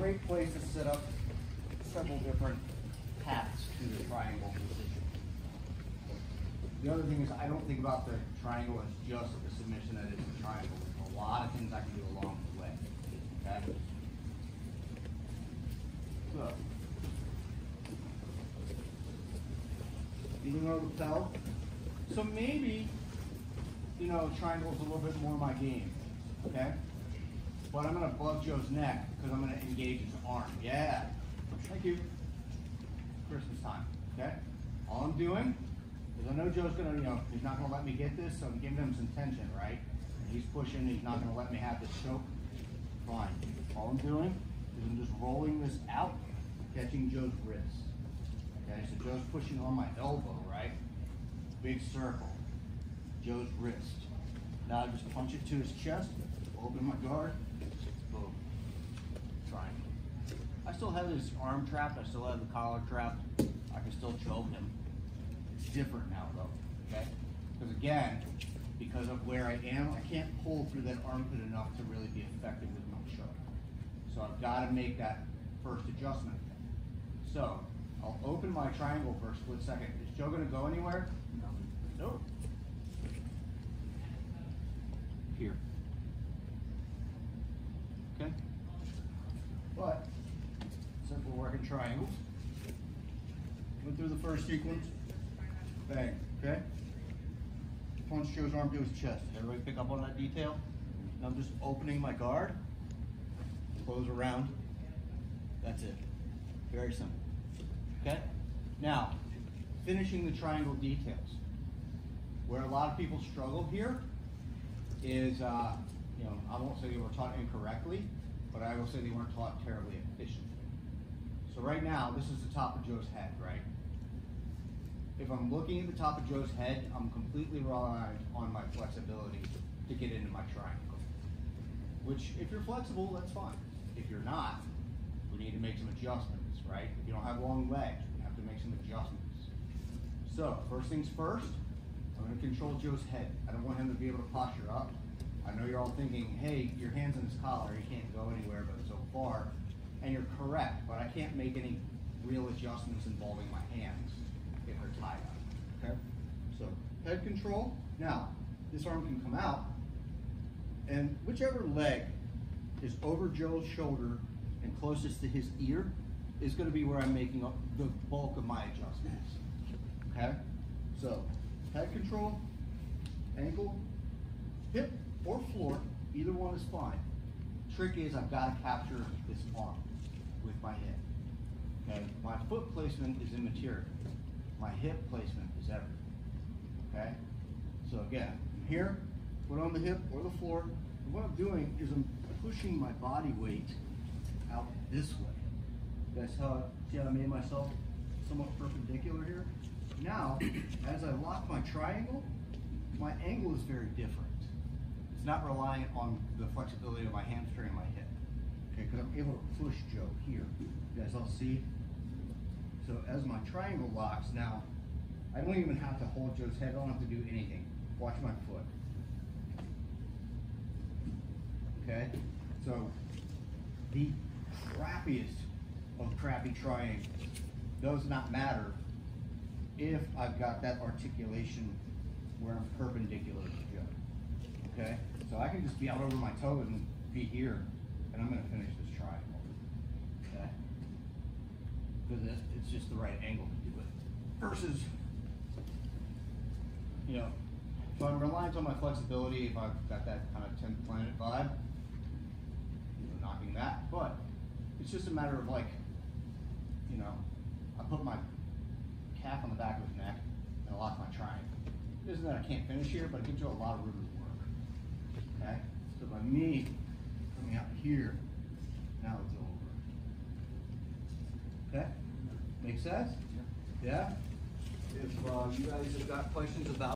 great place to set up several different paths to the triangle position. The other thing is I don't think about the triangle as just the submission that is the triangle. There's a lot of things I can do along the way. Okay? So, leaning over the pedal. So maybe, you know, triangle is a little bit more my game. Okay? But I'm going to bug Joe's neck because I'm going to engage his arm. Yeah. Thank you. Christmas time. Okay? All I'm doing is I know Joe's going to, you know, he's not going to let me get this, so I'm giving him some tension, right? And he's pushing, he's not going to let me have this choke. Fine. All I'm doing is I'm just rolling this out, catching Joe's wrist. Okay? So Joe's pushing on my elbow, right? Big circle. Joe's wrist. Now I just punch it to his chest, open my guard, boom. Triangle. I still have his arm trapped, I still have the collar trapped, I can still choke him. It's different now though, okay? Because again, because of where I am, I can't pull through that armpit enough to really be effective with my choke. So I've got to make that first adjustment. So I'll open my triangle for a split second. Is Joe going to go anywhere? No. No. Here. Okay? But since we're working triangles, went through the first sequence, bang, okay? Punch Joe's arm to his chest. Everybody pick up on that detail? Now I'm just opening my guard, close around, that's it. Very simple, okay? Now, finishing the triangle details. Where a lot of people struggle here is, you know, I won't say they were taught incorrectly, but I will say they weren't taught terribly efficiently. So right now, this is the top of Joe's head, right? If I'm looking at the top of Joe's head, I'm completely relying on my flexibility to get into my triangle. Which, if you're flexible, that's fine. If you're not, we need to make some adjustments, right? If you don't have long legs, we have to make some adjustments. So, first things first, I'm going to control Joe's head. I don't want him to be able to posture up. I know you're all thinking, hey, your hand's in his collar, he can't go anywhere but so far. And you're correct, but I can't make any real adjustments involving my hands if they're tied up, okay? So, head control. Now, this arm can come out, and whichever leg is over Joe's shoulder and closest to his ear is going to be where I'm making the bulk of my adjustments, okay? So, head control, ankle, hip, or floor, either one is fine. Trick is I've got to capture this arm with my hip. Okay, my foot placement is immaterial. My hip placement is everything. Okay, so again, I'm here, foot on the hip or the floor. And what I'm doing is I'm pushing my body weight out this way. You guys see how I made myself somewhat perpendicular here? Now, as I lock my triangle, my angle is very different. It's not reliant on the flexibility of my hamstring and my hip. Okay, because I'm able to push Joe here. You guys all see? So as my triangle locks, now, I don't even have to hold Joe's head. I don't have to do anything. Watch my foot. Okay? So, the crappiest of crappy triangles does not matter if I've got that articulation where I'm perpendicular to Joe. Okay? So I can just be out over my toes and be here, and I'm going to finish this triangle. Okay? Because it's just the right angle to do it. Versus, you know, if I'm reliant on my flexibility, if I've got that kind of 10th planet vibe, you know, knocking that. But it's just a matter of like, you know, I put my calf on the back of his neck and I lock my triangle. It isn't that I can't finish here, but it gives you a lot of room to work. Okay? So by me coming out here, now it's over. Okay? Make sense? Yeah? If you guys have got questions about